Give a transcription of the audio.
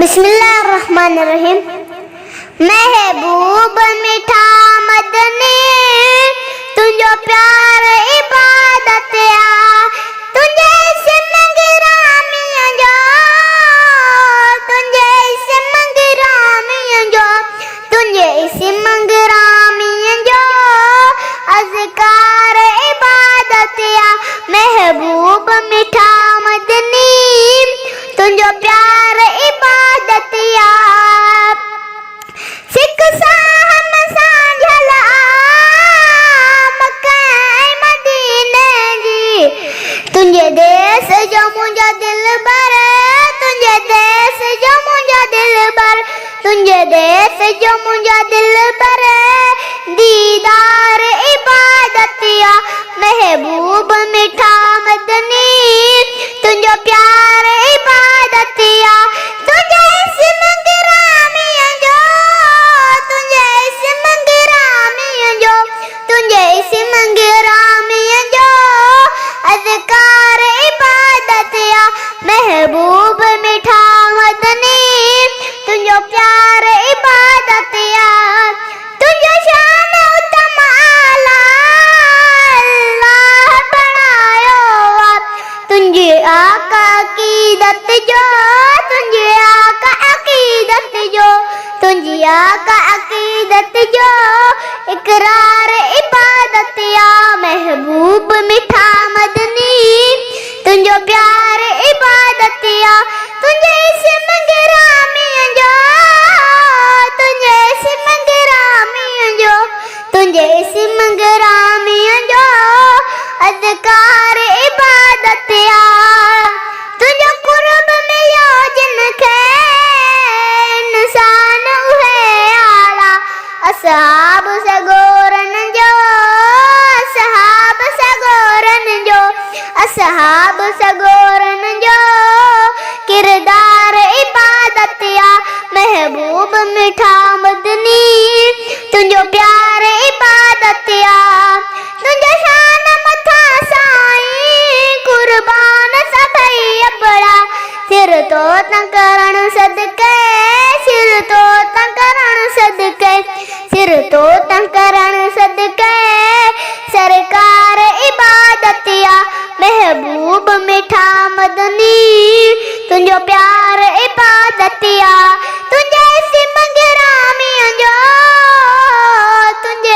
बिस्मिल्लाहिर्रहमानिर्रहीम। महबूब मीठा मदनी तुझो प्यार इबादत आ, तुझे से मंगरामियां जो, तुझे से मंगरामियां जो, तुझे से मंगरामियां जो अज़कार इबादत आ। महबूब मीठा मदनी तुझो प्यार इबादत आ। सिख साहब सांझल मक्का मदीने जी, तुझे देश जो मुझा दिल बर, तुझे देश जो मुझा दिल बर, तुझे देश जो मुझा दिल बर दीदार इबादत आ। महबूब मीठा मदनी तुझो प्यार इबादत आ। तुझे से मंगरामियां जो, तुझे से मंगरामियां जो, तुझे से मंगरामियां जो अज़कार इबादत आ। महबूब मीठा मदनी तुझो प्यार इबादत आ। तुझो शान उत्तम आला अल्लाह बनायो आप, तुझे आका अकीदत जो, तुझे आका अकीदत जो, तुझे आका अकीदत जो इकरार इबादत आ। महबूब मीठा मदनी तुझो प्यार इबादत आ। तुझे से मंगरामियां जो, तुझे से मंगरामियां जो, तुझे से मंगरामियां जो अज़कार इबादत आ। तुझो कुर्ब में योजन खे इंसान उहे आला, असहाब सगोरन जो, असहाब सगोरन जो, असहाब सगोरन जो किरदार इबादत आ। महबूब मीठा मदनी तुझो प्यार इबादत आ। तुझो शान मथा साईं कुर्बान सभई अबड़ा, सिर तो तकरण सदके, सिर तो तकरण सदके, सिर तो तकरण